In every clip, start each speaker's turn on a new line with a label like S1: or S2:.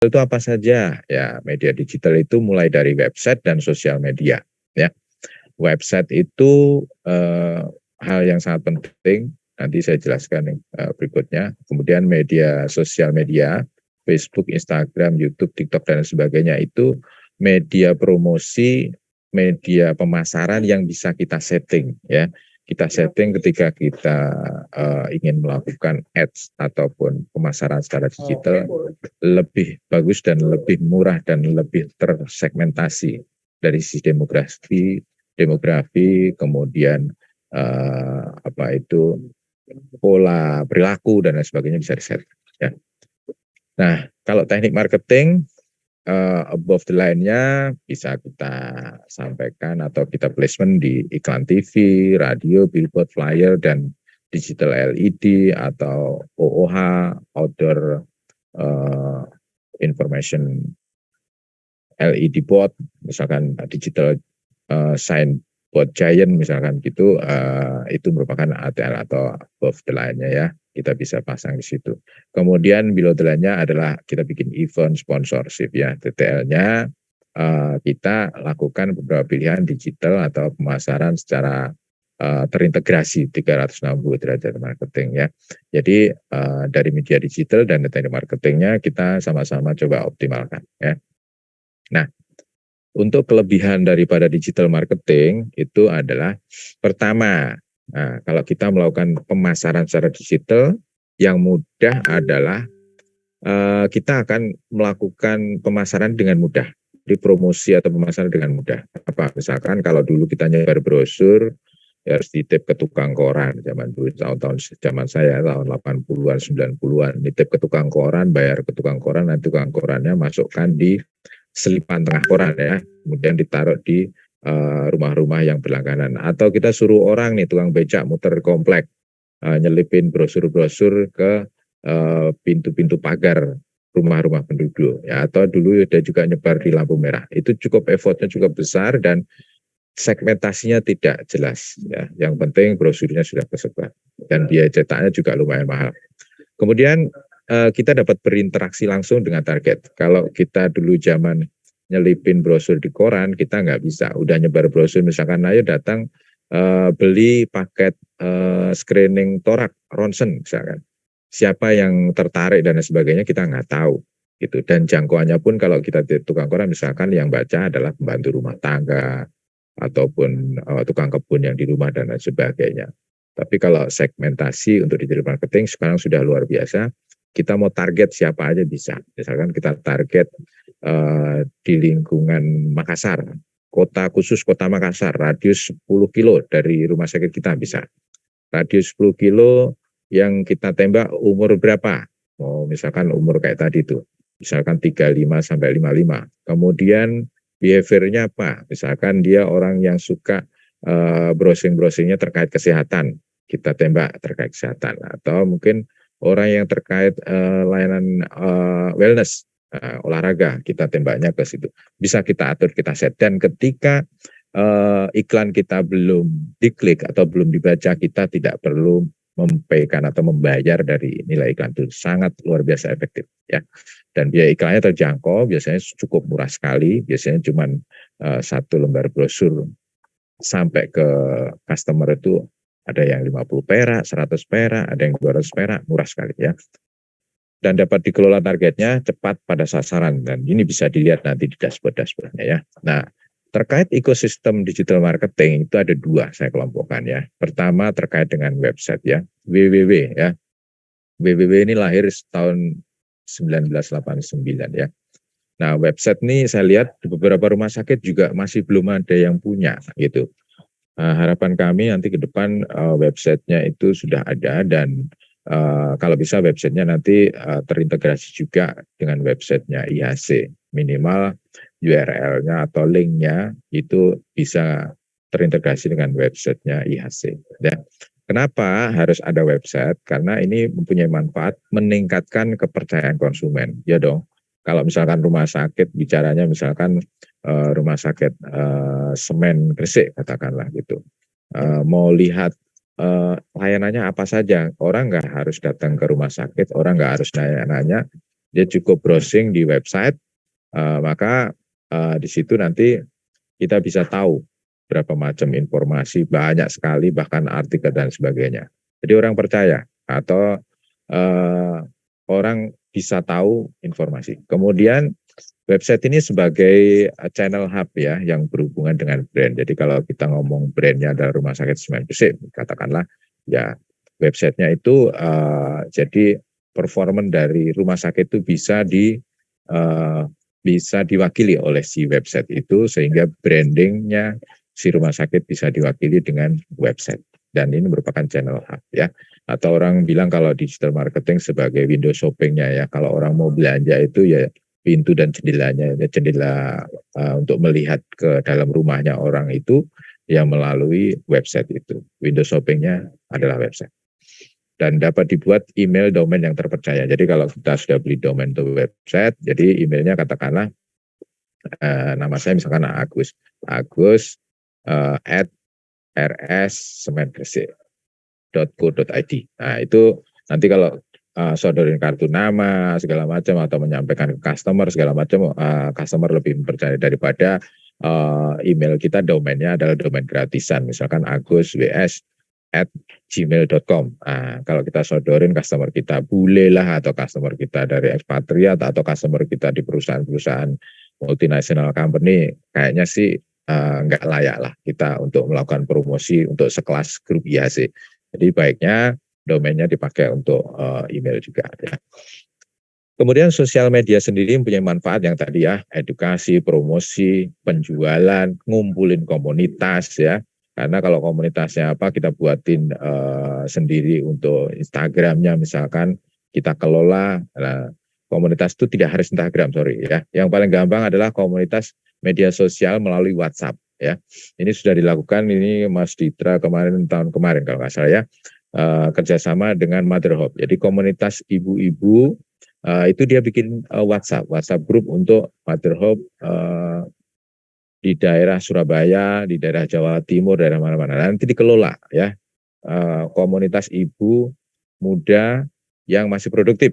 S1: Itu apa saja? Ya, media digital itu mulai dari website dan sosial media. Ya, website itu hal yang sangat penting. Nanti saya jelaskan berikutnya. Kemudian media sosial media, Facebook, Instagram, YouTube, TikTok dan sebagainya itu media promosi, media pemasaran yang bisa kita setting. Ya, kita setting ketika kita ingin melakukan ads ataupun pemasaran secara digital lebih bagus dan lebih murah dan lebih tersegmentasi dari sisi demografi, kemudian pola perilaku dan lain sebagainya bisa diset. Ya. Nah, kalau teknik marketing above the line-nya bisa kita sampaikan atau kita placement di iklan TV, radio, billboard, flyer, dan digital LED atau OOH, outdoor information LED board, misalkan digital signboard giant misalkan gitu, itu merupakan ATL atau above the line-nya ya, kita bisa pasang di situ. Kemudian below the line-nya adalah kita bikin event sponsorship ya, TTL-nya kita lakukan beberapa pilihan digital atau pemasaran secara terintegrasi 360 derajat marketing ya. Jadi dari media digital dan teknik marketingnya kita sama-sama coba optimalkan ya. Nah, untuk kelebihan daripada digital marketing itu adalah pertama, kalau kita melakukan pemasaran secara digital, yang mudah adalah kita akan melakukan pemasaran dengan mudah. Jadi promosi atau pemasaran dengan mudah. Apa? Misalkan kalau dulu kita nyebar brosur, ya harus ditip ke tukang koran zaman dulu, tahun-tahun zaman saya tahun 80-an 90-an, nitip ke tukang koran, bayar ke tukang koran, nanti tukang korannya masukkan di selipan tengah koran ya, kemudian ditaruh di rumah-rumah yang berlangganan, atau kita suruh orang nih tukang becak muter komplek nyelipin brosur-brosur ke pintu-pintu pagar rumah-rumah penduduk ya, atau dulu ada juga nyebar di lampu merah. Itu cukup effortnya cukup besar dan segmentasinya tidak jelas ya. Yang penting brosurnya sudah tersebar dan biaya cetaknya juga lumayan mahal. Kemudian kita dapat berinteraksi langsung dengan target. Kalau kita dulu zaman nyelipin brosur di koran, kita nggak bisa. Udah nyebar brosur, misalkan ayo datang beli paket screening torak, ronsen misalkan. Siapa yang tertarik dan sebagainya kita nggak tahu. Gitu. Dan jangkauannya pun kalau kita di tukang koran, misalkan yang baca adalah pembantu rumah tangga, ataupun tukang kebun yang di rumah dan lain sebagainya. Tapi kalau segmentasi untuk digital marketing sekarang sudah luar biasa. Kita mau target siapa aja bisa. Misalkan kita target di lingkungan Makassar, kota khusus kota Makassar, radius 10 kilo dari rumah sakit kita bisa. Radius 10 kilo yang kita tembak umur berapa? Oh, misalkan umur kayak tadi tuh. Misalkan 35 sampai 55. Kemudian behaviornya apa? Misalkan dia orang yang suka browsing-browsingnya terkait kesehatan, kita tembak terkait kesehatan. Atau mungkin orang yang terkait layanan wellness, olahraga, kita tembaknya ke situ. Bisa kita atur, kita set. Dan ketika iklan kita belum diklik atau belum dibaca, kita tidak perlu mempaykan atau membayar dari nilai iklan, itu sangat luar biasa efektif ya. Dan biaya iklannya terjangkau, biasanya cukup murah sekali, biasanya cuma satu lembar brosur sampai ke customer itu ada yang 50 perak, 100 perak, ada yang 200 perak, murah sekali ya. Dan dapat dikelola targetnya cepat pada sasaran, dan ini bisa dilihat nanti di dashboard-dashboardnya ya. Nah, terkait ekosistem digital marketing itu ada dua saya kelompokkan ya. Pertama terkait dengan website ya, www ya. www ini lahir tahun 1989 ya. Nah, website ini saya lihat di beberapa rumah sakit juga masih belum ada yang punya gitu. Harapan kami nanti ke depan websitenya itu sudah ada, dan kalau bisa websitenya nanti terintegrasi juga dengan websitenya IHC. Minimal URL-nya atau link-nya itu bisa terintegrasi dengan websitenya IHC. Ya. Kenapa harus ada website? Karena ini mempunyai manfaat meningkatkan kepercayaan konsumen. Ya dong. Kalau misalkan rumah sakit bicaranya misalkan rumah sakit semen Gresik katakanlah gitu. Mau lihat layanannya apa saja, orang nggak harus datang ke rumah sakit, orang nggak harus nanya-nanya, dia cukup browsing di website, maka di situ nanti kita bisa tahu berapa macam informasi, banyak sekali bahkan artikel dan sebagainya. Jadi orang percaya atau orang bisa tahu informasi. Kemudian website ini sebagai channel hub ya yang berhubungan dengan brand. Jadi kalau kita ngomong brandnya adalah Rumah Sakit Semen Gresik, katakanlah ya websitenya itu jadi performan dari rumah sakit itu bisa diwakili oleh si website itu sehingga brandingnya si rumah sakit bisa diwakili dengan website. Dan ini merupakan channel hub ya. Atau orang bilang kalau digital marketing sebagai window shoppingnya ya. Kalau orang mau belanja itu ya pintu dan jendelanya, jendela untuk melihat ke dalam rumahnya orang itu yang melalui website itu. Window shoppingnya adalah website. Dan dapat dibuat email domain yang terpercaya. Jadi kalau kita sudah beli domain untuk website, jadi emailnya katakanlah nama saya misalkan Agus at rssemengresik.co.id. Nah itu nanti kalau sodorin kartu nama segala macam atau menyampaikan ke customer segala macam, customer lebih percaya daripada email kita domainnya adalah domain gratisan, misalkan agus@gmail.com. Nah, kalau kita sodorin customer kita bule lah, atau customer kita dari ekspatriat, atau customer kita di perusahaan-perusahaan multinational company, kayaknya sih nggak layak lah kita untuk melakukan promosi untuk sekelas grup IHC. Jadi baiknya domainnya dipakai untuk email juga ya. Kemudian sosial media sendiri mempunyai manfaat yang tadi ya, edukasi, promosi, penjualan, ngumpulin komunitas ya. Karena kalau komunitasnya apa kita buatin sendiri untuk Instagramnya misalkan kita kelola. Nah, komunitas itu tidak harus Instagram, sorry ya. Yang paling gampang adalah komunitas media sosial melalui WhatsApp ya. Ini sudah dilakukan ini Mas Ditra tahun kemarin kalau nggak salah ya, kerjasama dengan Mother Hope. Jadi komunitas ibu-ibu itu dia bikin WhatsApp group untuk Mother Hope di daerah Surabaya, di daerah Jawa Timur, daerah mana-mana. Nanti dikelola ya komunitas ibu muda yang masih produktif,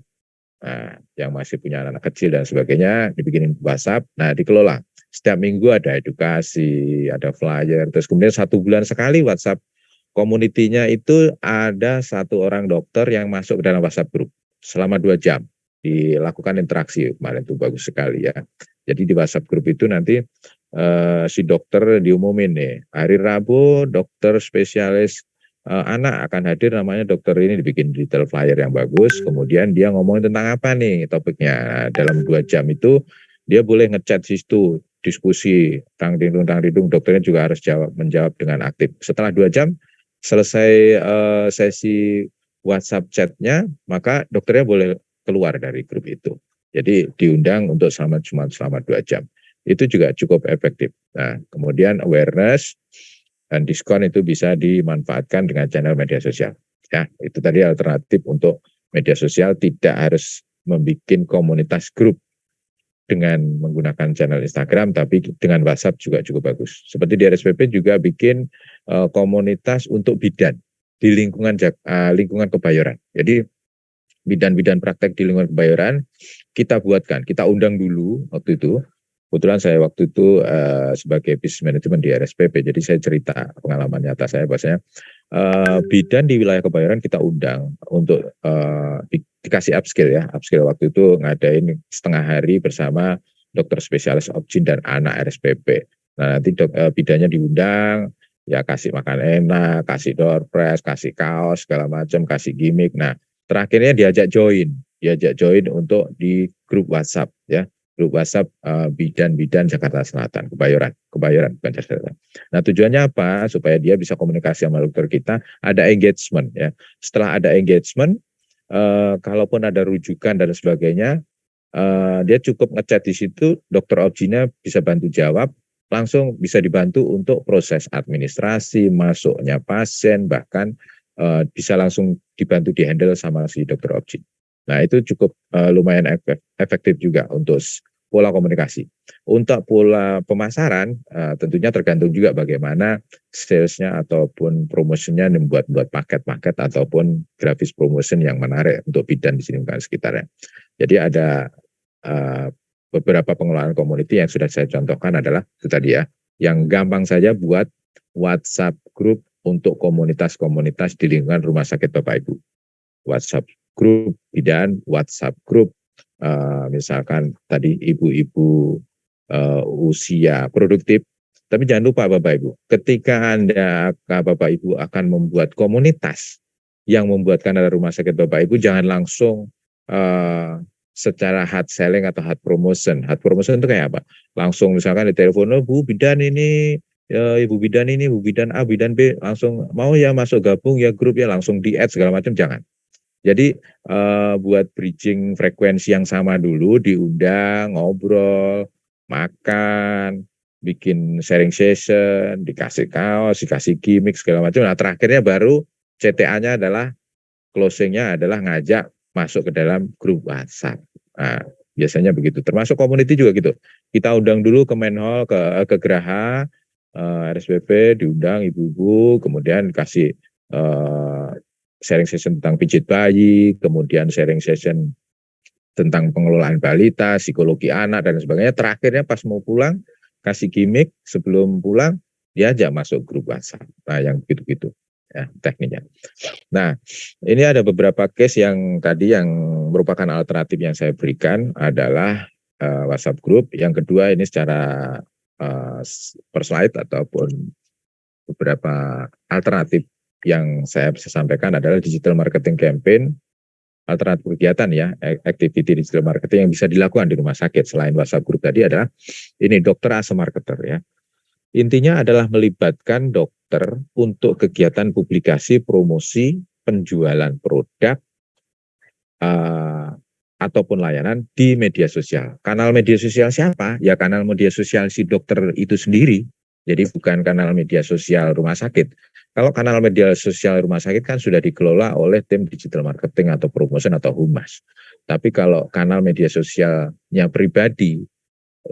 S1: yang masih punya anak kecil dan sebagainya, dibikinin WhatsApp. Nah dikelola. Setiap minggu ada edukasi, ada flyer. Terus kemudian 1 bulan sekali WhatsApp community-nya itu ada 1 orang dokter yang masuk ke dalam WhatsApp group selama 2 jam. Dilakukan interaksi kemarin itu bagus sekali ya. Jadi di WhatsApp group itu nanti si dokter diumumin nih, hari Rabu dokter spesialis anak akan hadir, namanya dokter ini, dibikin detail flyer yang bagus, kemudian dia ngomongin tentang apa nih topiknya. Nah, dalam 2 jam itu dia boleh ngechat situ, diskusi, tang didung, dokternya juga harus menjawab dengan aktif. Setelah 2 jam selesai sesi WhatsApp chatnya, maka dokternya boleh keluar dari grup itu. Jadi diundang untuk selama 2 jam. Itu juga cukup efektif. Nah, kemudian awareness dan diskon itu bisa dimanfaatkan dengan channel media sosial. Ya, itu tadi alternatif untuk media sosial, tidak harus membuat komunitas grup dengan menggunakan channel Instagram, tapi dengan WhatsApp juga cukup bagus. Seperti di RSPP juga bikin komunitas untuk bidan di lingkungan Kebayoran. Jadi bidan-bidan praktek di lingkungan Kebayoran kita buatkan, kita undang dulu waktu itu. Kebetulan saya waktu itu sebagai business management di RSPP, jadi saya cerita pengalaman nyata saya bahwasanya bidan di wilayah Kebayoran kita undang untuk dikasih upskill ya. Upskill waktu itu ngadain setengah hari bersama dokter spesialis obgyn dan anak RSPP. Nah nanti bidannya diundang, ya kasih makan enak, kasih door prize, kasih kaos segala macam, kasih gimmick. Nah terakhirnya diajak join untuk di grup WhatsApp ya. Grup WhatsApp bidan Jakarta Selatan, Kebayoran bukan Jakarta Selatan. Nah tujuannya apa? Supaya dia bisa komunikasi sama dokter kita, ada engagement ya. Setelah ada engagement, kalaupun ada rujukan dan sebagainya, dia cukup ngechat di situ, dokter obgynnya bisa bantu jawab, langsung bisa dibantu untuk proses administrasi, masuknya pasien, bahkan bisa langsung dibantu dihandle sama si dokter obgyn. Nah itu cukup lumayan efektif juga untuk pola komunikasi. Untuk pola pemasaran tentunya tergantung juga bagaimana salesnya ataupun promotionnya membuat paket-paket ataupun grafis promotion yang menarik untuk bidan di sini bukan sekitarnya. Jadi ada beberapa pengelolaan community yang sudah saya contohkan adalah itu tadi ya, yang gampang saja buat WhatsApp group untuk komunitas-komunitas di lingkungan rumah sakit Bapak Ibu. WhatsApp group bidan, WhatsApp group misalkan tadi ibu-ibu usia produktif. Tapi jangan lupa Bapak Ibu, ketika Bapak Ibu akan membuat komunitas yang membuatkan ada rumah sakit Bapak Ibu, jangan langsung secara hard selling atau hard promotion. Hard promotion itu kayak apa? Langsung misalkan di telepon, oh, Bu bidan ini, ya, Ibu bidan ini, Bu bidan A, bidan B, langsung mau ya masuk gabung ya grup ya, langsung di add segala macam, jangan. Jadi buat bridging frekuensi yang sama dulu, diundang, ngobrol, makan, bikin sharing session, dikasih kaos, dikasih gimmick segala macam. Nah terakhirnya baru CTA-nya adalah closing-nya adalah ngajak masuk ke dalam grup WhatsApp. Nah, biasanya begitu. Termasuk community juga gitu. Kita undang dulu ke Menhol, ke Geraha, RSPP, diundang ibu-ibu, kemudian kasih sharing session tentang pijit bayi, kemudian sharing session tentang pengelolaan balita, psikologi anak, dan sebagainya. Terakhirnya pas mau pulang, kasih gimmick, sebelum pulang, diajak masuk grup WhatsApp. Nah, yang begitu-gitu ya tekniknya. Nah, ini ada beberapa case yang tadi yang merupakan alternatif yang saya berikan adalah WhatsApp group. Yang kedua ini secara per slide ataupun beberapa alternatif yang saya bisa sampaikan adalah digital marketing campaign, alternatif kegiatan ya, activity digital marketing yang bisa dilakukan di rumah sakit selain WhatsApp group tadi adalah ini dokter as a marketer ya. Intinya adalah melibatkan dokter untuk kegiatan publikasi, promosi, penjualan produk ataupun layanan di media sosial. Kanal media sosial siapa? Ya kanal media sosial si dokter itu sendiri. Jadi bukan kanal media sosial rumah sakit. Kalau kanal media sosial rumah sakit kan sudah dikelola oleh tim digital marketing atau promotion atau humas. Tapi kalau kanal media sosialnya pribadi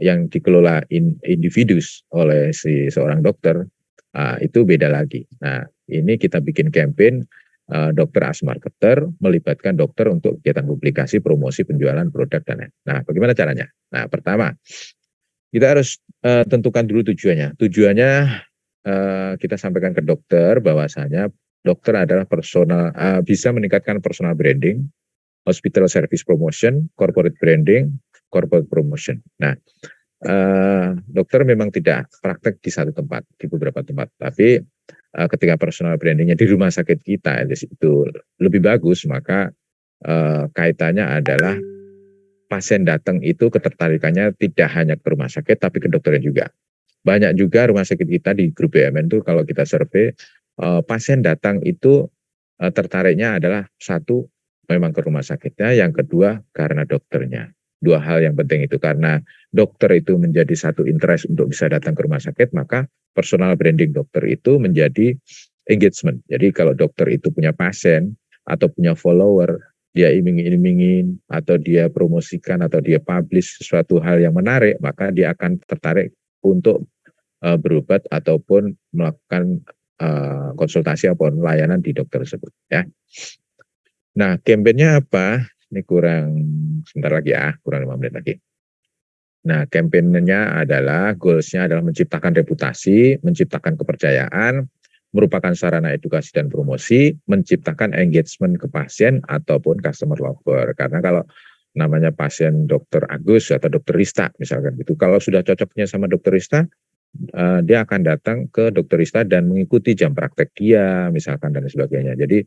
S1: yang dikelola individu oleh si seorang dokter, itu beda lagi. Nah, ini kita bikin campaign dokter as marketer, melibatkan dokter untuk kegiatan publikasi, promosi, penjualan produk dan lain. Nah, bagaimana caranya? Nah, pertama, kita harus tentukan dulu tujuannya. Tujuannya kita sampaikan ke dokter bahwasanya dokter adalah personal, bisa meningkatkan personal branding, hospital service promotion, corporate branding, corporate promotion. Nah, dokter memang tidak praktek di satu tempat, di beberapa tempat. Tapi ketika personal brandingnya di rumah sakit kita itu lebih bagus, maka kaitannya adalah pasien datang itu ketertarikannya tidak hanya ke rumah sakit, tapi ke dokternya juga. Banyak juga rumah sakit kita di grup BUMN itu kalau kita survei, pasien datang itu tertariknya adalah satu, memang ke rumah sakitnya, yang kedua karena dokternya. Dua hal yang penting itu, karena dokter itu menjadi satu interest untuk bisa datang ke rumah sakit, maka personal branding dokter itu menjadi engagement. Jadi kalau dokter itu punya pasien atau punya follower, dia iming-imingin atau dia promosikan atau dia publish sesuatu hal yang menarik, maka dia akan tertarik untuk berobat ataupun melakukan konsultasi ataupun layanan di dokter tersebut ya. Nah, kampanyenya apa? Ini kurang sebentar lagi ya, kurang 5 menit lagi. Nah, kampanyenya adalah goals-nya adalah menciptakan reputasi, menciptakan kepercayaan, merupakan sarana edukasi dan promosi, menciptakan engagement ke pasien ataupun customer lover. Karena kalau namanya pasien dokter Agus atau dokter Rista misalkan gitu, kalau sudah cocoknya sama dokter Rista, dia akan datang ke dokter Rista dan mengikuti jam praktek dia misalkan dan sebagainya. Jadi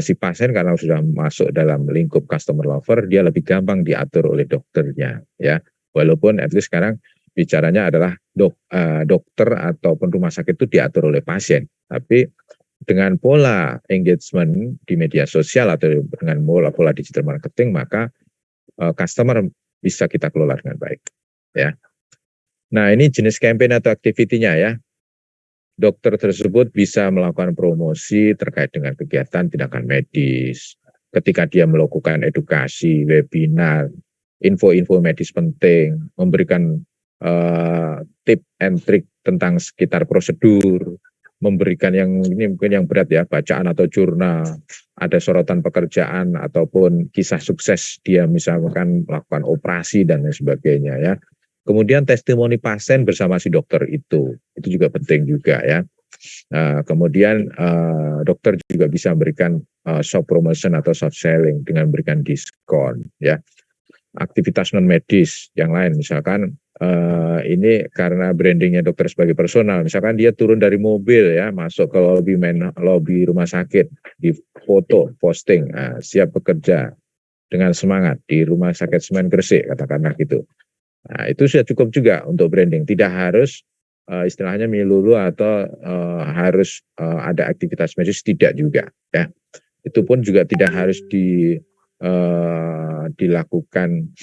S1: si pasien karena sudah masuk dalam lingkup customer lover, dia lebih gampang diatur oleh dokternya ya. Walaupun at least sekarang bicaranya adalah dokter ataupun rumah sakit itu diatur oleh pasien. Tapi dengan pola engagement di media sosial atau dengan pola digital marketing, maka customer bisa kita kelola dengan baik ya. Nah, ini jenis campaign atau activity-nya ya. Dokter tersebut bisa melakukan promosi terkait dengan kegiatan tindakan medis. Ketika dia melakukan edukasi, webinar, info-info medis penting, memberikan tip and trik tentang sekitar prosedur, memberikan yang ini mungkin yang berat ya, bacaan atau jurnal, ada sorotan pekerjaan ataupun kisah sukses dia misalkan melakukan operasi dan lain sebagainya ya. Kemudian testimoni pasien bersama si dokter itu juga penting juga ya. Kemudian dokter juga bisa memberikan soft promotion atau soft selling dengan memberikan diskon ya. Aktivitas non medis yang lain misalkan ini karena brandingnya dokter sebagai personal, misalkan dia turun dari mobil ya masuk ke lobby rumah sakit, di foto posting siap bekerja dengan semangat di Rumah Sakit Semen Gresik katakanlah gitu. Nah, itu sudah cukup juga untuk branding, tidak harus istilahnya melulu atau harus ada aktivitas medis, tidak juga ya. Itu pun juga tidak harus dilakukan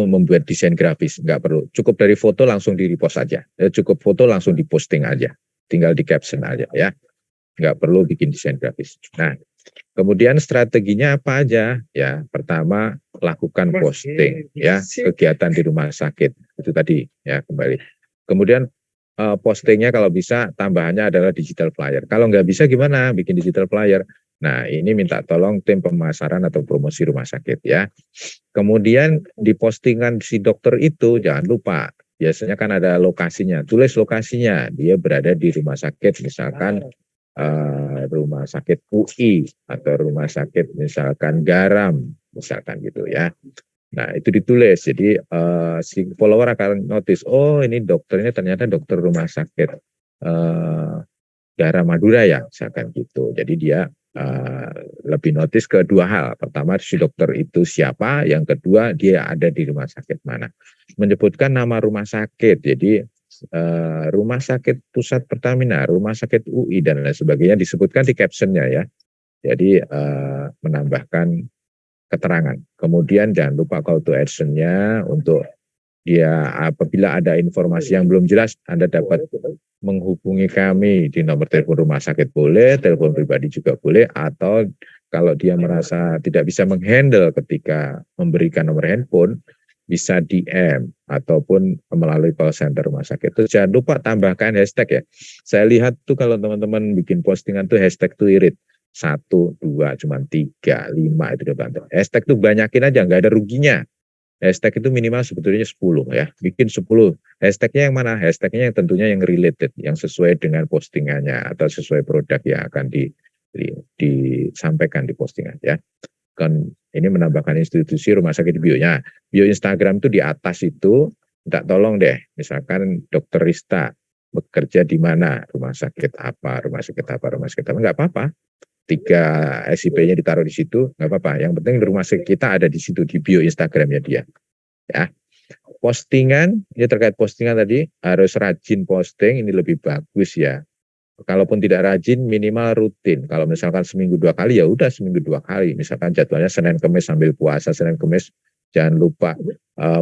S1: membuat desain grafis, nggak perlu, cukup dari foto langsung di repost aja, cukup foto langsung diposting aja, tinggal di caption aja ya, nggak perlu bikin desain grafis. Nah, kemudian strateginya apa aja ya? Pertama, lakukan posting ya, kegiatan di rumah sakit itu tadi ya, kembali. Kemudian postingnya kalau bisa tambahannya adalah digital flyer. Kalau nggak bisa gimana bikin digital flyer? Nah, ini minta tolong tim pemasaran atau promosi rumah sakit ya. Kemudian di postingan si dokter itu jangan lupa, biasanya kan ada lokasinya, tulis lokasinya, dia berada di rumah sakit misalkan rumah sakit UI atau rumah sakit misalkan Garam misalkan gitu ya. Nah itu ditulis, jadi si follower akan notice, oh ini dokternya ternyata dokter rumah sakit Garam Madura ya misalkan gitu. Jadi dia lebih notice ke dua hal, pertama si dokter itu siapa, yang kedua dia ada di rumah sakit mana, menyebutkan nama rumah sakit, jadi Rumah Sakit Pusat Pertamina, Rumah Sakit UI dan lain sebagainya disebutkan di captionnya ya. Jadi menambahkan keterangan. Kemudian jangan lupa call to action-nya untuk dia apabila ada informasi yang belum jelas, Anda dapat menghubungi kami di nomor telepon rumah sakit boleh, telepon pribadi juga boleh, atau kalau dia merasa tidak bisa menghandle ketika memberikan nomor handphone, bisa DM ataupun melalui call center rumah sakit. Terus jangan lupa tambahkan hashtag ya. Saya lihat tuh kalau teman-teman bikin postingan tuh hashtag tuh irit. 1, 2, cuma 3, 5 itu udah bantu. Hashtag tuh banyakin aja, nggak ada ruginya. Hashtag itu minimal sebetulnya 10 ya. Bikin 10. Hashtagnya yang mana? Hashtagnya yang tentunya yang related, yang sesuai dengan postingannya atau sesuai produk yang akan disampaikan di postingan ya. Kan ini menambahkan institusi rumah sakit di bio-nya. Bio Instagram itu di atas itu minta tolong deh, misalkan Dokter Rista bekerja di mana, rumah sakit apa, rumah sakit apa, rumah sakit apa, nggak apa-apa. 3 SIP-nya ditaruh di situ, nggak apa-apa. Yang penting rumah sakit kita ada di situ di bio Instagramnya dia. Ya, postingan, ini terkait postingan tadi harus rajin posting, ini lebih bagus ya. Kalaupun tidak rajin, minimal rutin. Kalau misalkan seminggu 2 kali, ya udah seminggu 2 kali. Misalkan jadwalnya Senin Kemis sambil puasa, Senin Kemis jangan lupa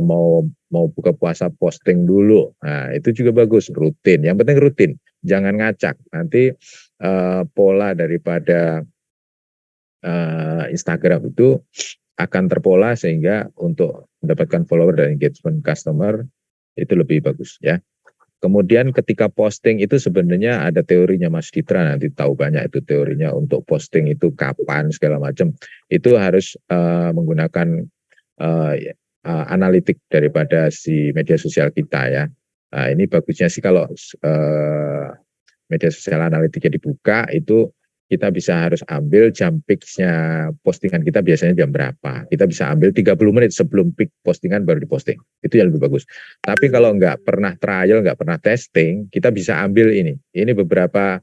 S1: mau buka puasa posting dulu. Nah itu juga bagus, rutin. Yang penting rutin, jangan ngacak. Nanti pola daripada Instagram itu akan terpola sehingga untuk mendapatkan follower dan engagement customer itu lebih bagus ya. Kemudian ketika posting itu sebenarnya ada teorinya Mas Ditra, nanti tahu banyak itu teorinya untuk posting itu kapan segala macam. Itu harus menggunakan analitik daripada si media sosial kita ya. Nah, ini bagusnya sih kalau media sosial analitiknya dibuka itu kita bisa harus ambil jam peak-nya postingan kita biasanya jam berapa. Kita bisa ambil 30 menit sebelum peak postingan baru diposting. Itu yang lebih bagus. Tapi kalau nggak pernah trial, nggak pernah testing, kita bisa ambil ini. Ini beberapa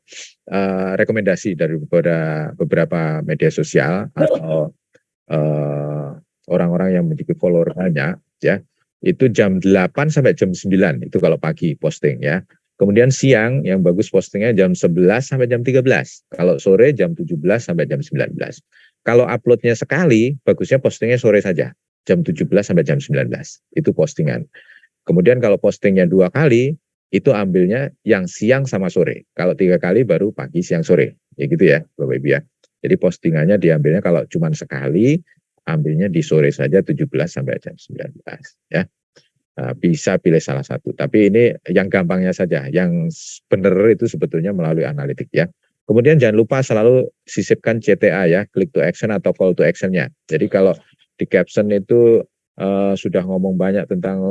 S1: rekomendasi dari beberapa media sosial atau orang-orang yang memiliki follower banyak ya. Itu jam 8 sampai jam 9 itu kalau pagi posting ya. Kemudian siang yang bagus postingnya jam 11 sampai jam 13. Kalau sore jam 17 sampai jam 19. Kalau uploadnya sekali, bagusnya postingnya sore saja. Jam 17 sampai jam 19. Itu postingan. Kemudian kalau postingnya 2 kali, itu ambilnya yang siang sama sore. Kalau 3 kali baru pagi, siang, sore. Ya gitu ya, Bapak Ibu ya. Jadi postingannya diambilnya kalau cuma sekali, ambilnya di sore saja 17 sampai jam 19 ya. Bisa pilih salah satu. Tapi ini yang gampangnya saja, yang benar itu sebetulnya melalui analitik ya. Kemudian jangan lupa selalu sisipkan CTA ya, click to action atau call to action-nya. Jadi kalau di caption itu sudah ngomong banyak tentang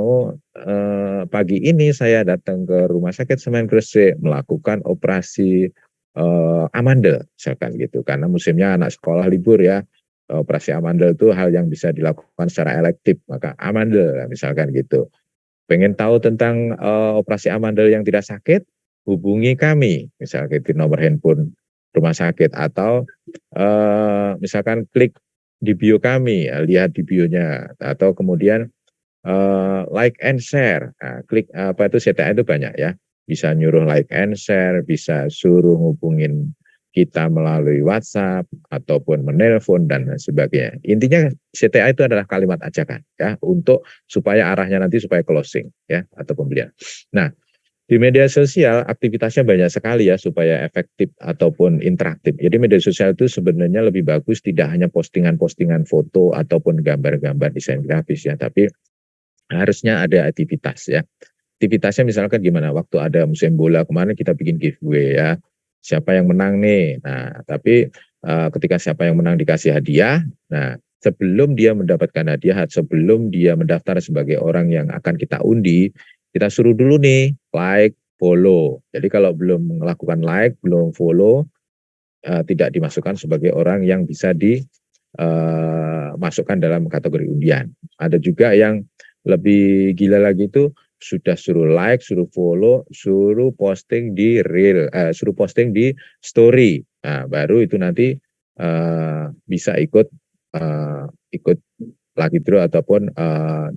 S1: pagi ini saya datang ke Rumah Sakit Semen Gresik melakukan operasi amandel misalkan gitu, karena musimnya anak sekolah libur ya. Operasi amandel itu hal yang bisa dilakukan secara elektif, maka amandel misalkan gitu. Pengen tahu tentang operasi amandel yang tidak sakit, hubungi kami, misalkan di nomor handphone rumah sakit, atau misalkan klik di bio kami, lihat di bionya, atau kemudian like and share. Nah, klik apa itu CTA itu banyak ya, bisa nyuruh like and share, bisa suruh hubungin kita melalui WhatsApp ataupun menelpon dan sebagainya. Intinya CTA itu adalah kalimat ajakan ya, untuk supaya arahnya nanti supaya closing ya atau pembelian. Nah, di media sosial aktivitasnya banyak sekali ya supaya efektif ataupun interaktif. Jadi media sosial itu sebenarnya lebih bagus tidak hanya postingan-postingan foto ataupun gambar-gambar desain grafis ya, tapi harusnya ada aktivitas ya. Aktivitasnya misalkan gimana, waktu ada musim bola kemarin kita bikin giveaway ya, siapa yang menang nih. Nah, tapi ketika siapa yang menang dikasih hadiah, nah sebelum dia mendapatkan hadiah, sebelum dia mendaftar sebagai orang yang akan kita undi, kita suruh dulu nih like, follow. Jadi kalau belum melakukan like, belum follow, tidak dimasukkan sebagai orang yang bisa dimasukkan dalam kategori undian. Ada juga yang lebih gila lagi itu sudah suruh like, suruh follow, suruh posting di reel, suruh posting di story. Nah, baru itu nanti bisa ikut lucky draw ataupun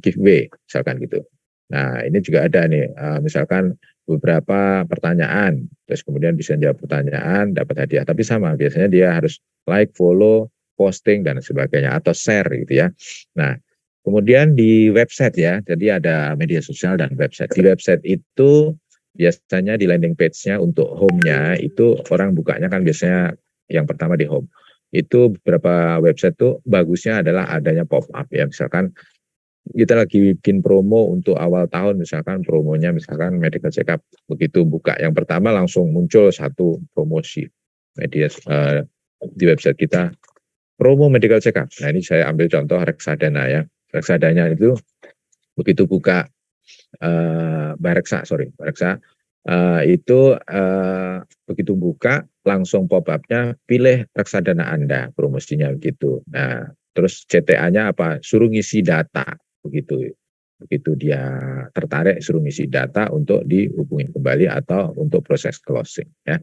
S1: giveaway, misalkan gitu. Nah, ini juga ada nih, misalkan beberapa pertanyaan, terus kemudian bisa jawab pertanyaan, dapat hadiah. Tapi sama, biasanya dia harus like, follow, posting, dan sebagainya, atau share gitu ya. Nah, kemudian di website ya, jadi ada media sosial dan website. Di website itu biasanya di landing page-nya untuk home-nya, itu orang bukanya kan biasanya yang pertama di home. Itu beberapa website tuh bagusnya adalah adanya pop-up ya, misalkan kita lagi bikin promo untuk awal tahun, misalkan promonya misalkan medical check up, begitu buka yang pertama langsung muncul satu promosi media di website kita, promo medical check up. Nah, ini saya ambil contoh reksadana ya. Reksadana itu begitu buka Bareksa itu begitu buka langsung pop-up-nya pilih reksadana Anda, promosinya gitu. Nah, terus CTA-nya apa? Suruh ngisi data begitu. Begitu dia tertarik suruh ngisi data untuk dihubungin kembali atau untuk proses closing ya.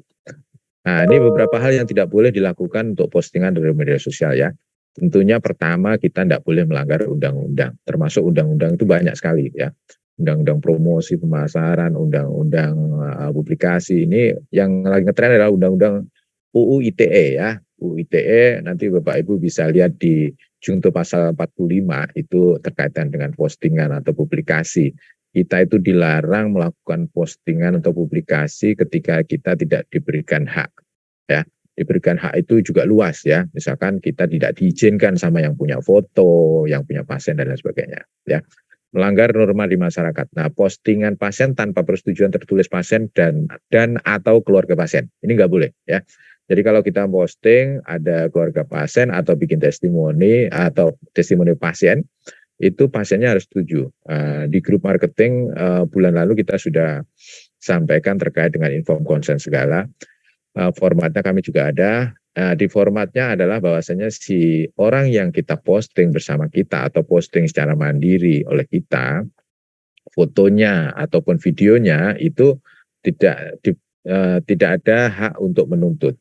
S1: Nah, ini beberapa hal yang tidak boleh dilakukan untuk postingan dari media sosial ya. Tentunya pertama kita tidak boleh melanggar undang-undang, termasuk undang-undang itu banyak sekali ya. Undang-undang promosi pemasaran, undang-undang publikasi. Ini yang lagi ngetren adalah undang-undang UU ITE ya. UU ITE nanti Bapak Ibu bisa lihat di Junto pasal 45 itu terkaitan dengan postingan atau publikasi. Kita itu dilarang melakukan postingan atau publikasi ketika kita tidak diberikan hak ya. Diberikan hak itu juga luas ya, misalkan kita tidak diizinkan sama yang punya foto, yang punya pasien dan lain sebagainya ya. Melanggar norma di masyarakat. Nah, postingan pasien tanpa persetujuan tertulis pasien dan atau keluarga pasien ini nggak boleh ya. Jadi kalau kita posting ada keluarga pasien atau bikin testimoni atau testimoni pasien, itu pasiennya harus setuju. Di grup marketing bulan lalu kita sudah sampaikan terkait dengan inform consent segala. Formatnya kami juga ada. Di formatnya adalah bahwasanya si orang yang kita posting bersama kita atau posting secara mandiri oleh kita, fotonya ataupun videonya itu tidak ada hak untuk menuntut.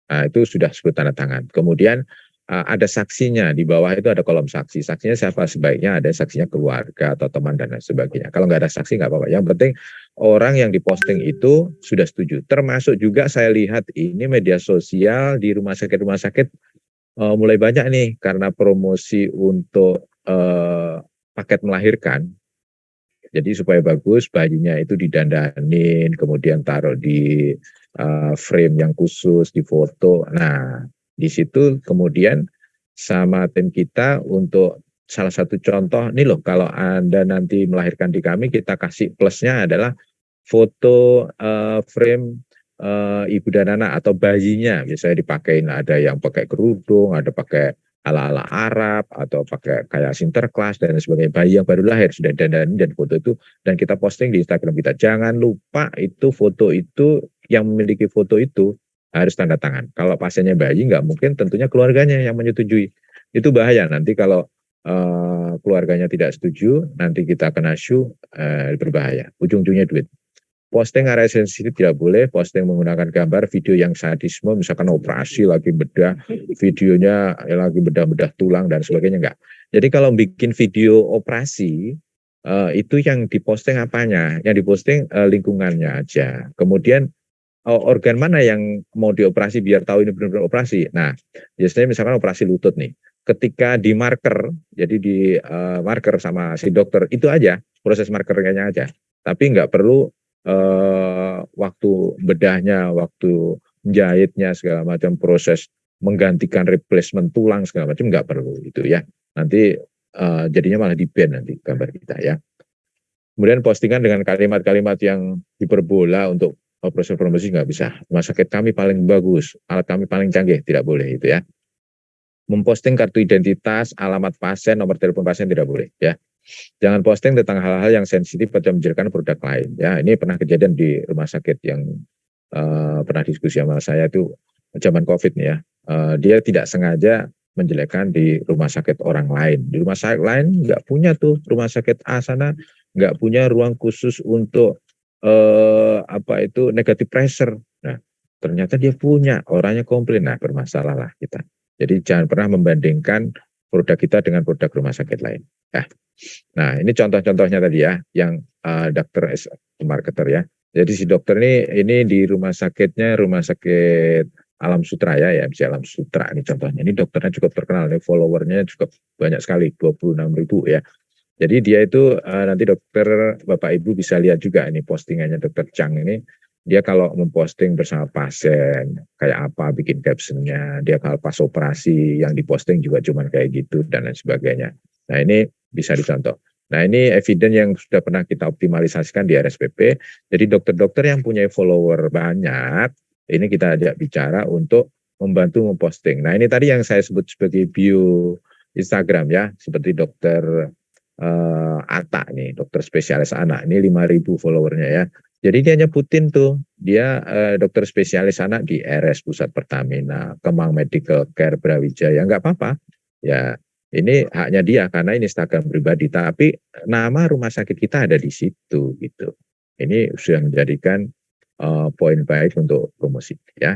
S1: Nah, itu sudah sebut tanda tangan. Kemudian ada saksinya, di bawah itu ada kolom saksi. Saksinya siapa? Sebaiknya ada saksinya keluarga atau teman dan lain sebagainya. Kalau nggak ada saksi nggak apa-apa. Yang penting orang yang diposting itu sudah setuju. Termasuk juga saya lihat ini media sosial di rumah sakit mulai banyak nih karena promosi untuk paket melahirkan. Jadi supaya bagus bayinya itu didandanin, kemudian taruh di frame yang khusus, di foto. Nah, di situ kemudian sama tim kita untuk salah satu contoh, nih loh kalau Anda nanti melahirkan di kami, kita kasih plusnya adalah foto frame ibu dan anak atau bayinya, biasanya dipakein, ada yang pakai kerudung, ada pakai ala-ala Arab, atau pakai kayak Sinterklas dan sebagainya, bayi yang baru lahir sudah dandan dan foto itu, dan kita posting di Instagram kita. Jangan lupa itu foto itu, yang memiliki foto itu harus tanda tangan. Kalau pasiennya bayi nggak mungkin, tentunya keluarganya yang menyetujui. Itu bahaya nanti kalau keluarganya tidak setuju, nanti kita kena berbahaya. Ujung-ujungnya duit. Posting area sensitif tidak boleh, posting menggunakan gambar, video yang sadisme, misalkan operasi lagi bedah, videonya lagi bedah-bedah tulang dan sebagainya, enggak. Jadi kalau bikin video operasi, itu yang diposting apanya? Yang diposting lingkungannya aja. Kemudian organ mana yang mau dioperasi biar tahu ini benar-benar operasi. Nah, biasanya misalkan operasi lutut nih, ketika di marker, jadi di marker sama si dokter, itu aja, proses markernya aja. Tapi nggak perlu waktu bedahnya, waktu menjahitnya, segala macam proses menggantikan replacement tulang segala macam nggak perlu itu ya. Nanti jadinya malah di-ban nanti gambar kita ya. Kemudian postingan dengan kalimat-kalimat yang hiperbola untuk promosi nggak bisa. Rumah sakit kami paling bagus, alat kami paling canggih, tidak boleh itu ya. Memposting kartu identitas, alamat pasien, nomor telepon pasien tidak boleh ya. Jangan posting tentang hal-hal yang sensitif atau menjelekkan produk lain ya. Ini pernah kejadian di rumah sakit yang pernah diskusi sama saya itu zaman COVID nih ya. Dia tidak sengaja menjelekkan di rumah sakit orang lain. Di rumah sakit lain nggak punya tuh, rumah sakit A sana nggak punya ruang khusus untuk negatif pressure. Nah, ternyata dia punya, orangnya komplain. Nah, bermasalah lah kita. Jadi jangan pernah membandingkan produk kita dengan produk rumah sakit lain. Ya. Nah, ini contoh-contohnya tadi ya, yang dokter marketer ya. Jadi si dokter ini di rumah sakitnya, rumah sakit Alam Sutra ya, bisa Alam Sutra ini contohnya. Ini dokternya cukup terkenal, ini followernya cukup banyak sekali, 26.000 ya. Jadi dia itu nanti dokter, Bapak Ibu bisa lihat juga ini postingannya dokter Chang ini. Dia kalau memposting bersama pasien, kayak apa bikin captionnya, dia kalau pas operasi yang diposting juga cuman kayak gitu dan lain sebagainya. Nah ini bisa dicontoh. Nah ini evidence yang sudah pernah kita optimalisasikan di RSPP. Jadi dokter-dokter yang punya follower banyak, ini kita ajak bicara untuk membantu memposting. Nah ini tadi yang saya sebut sebagai bio Instagram ya, seperti dokter Ata nih, dokter spesialis anak, ini 5.000 followernya ya. Jadi dia nyebutin tuh, dia dokter spesialis anak di RS Pusat Pertamina, Kemang Medical Care Brawijaya, nggak apa-apa. Ya ini haknya dia karena ini Instagram pribadi, tapi nama rumah sakit kita ada di situ gitu. Ini sudah menjadikan poin baik untuk promosi ya.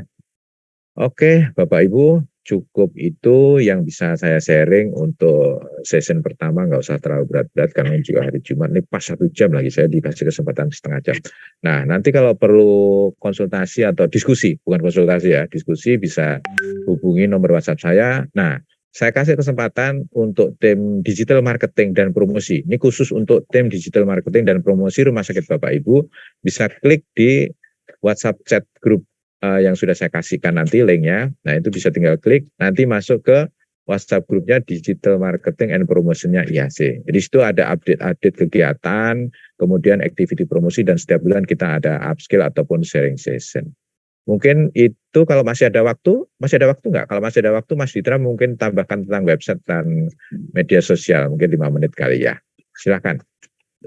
S1: Oke, Bapak Ibu, cukup itu yang bisa saya sharing untuk session pertama, nggak usah terlalu berat-berat karena juga hari Jumat ini pas 1 jam lagi, saya dikasih kesempatan setengah jam. Nah, nanti kalau perlu konsultasi atau diskusi, bukan konsultasi ya, diskusi bisa hubungi nomor WhatsApp saya. Nah, saya kasih kesempatan untuk tim digital marketing dan promosi. Ini khusus untuk tim digital marketing dan promosi rumah sakit Bapak Ibu, bisa klik di WhatsApp chat group yang sudah saya kasihkan nanti linknya. Nah itu bisa tinggal klik, nanti masuk ke WhatsApp grupnya Digital Marketing and Promotionnya IHC. Jadi situ ada update-update kegiatan, kemudian activity promosi, dan setiap bulan kita ada upskill ataupun sharing session. Mungkin itu kalau masih ada waktu nggak? Kalau masih ada waktu, Mas Ditra mungkin tambahkan tentang website dan media sosial, mungkin 5 menit kali ya. Silakan.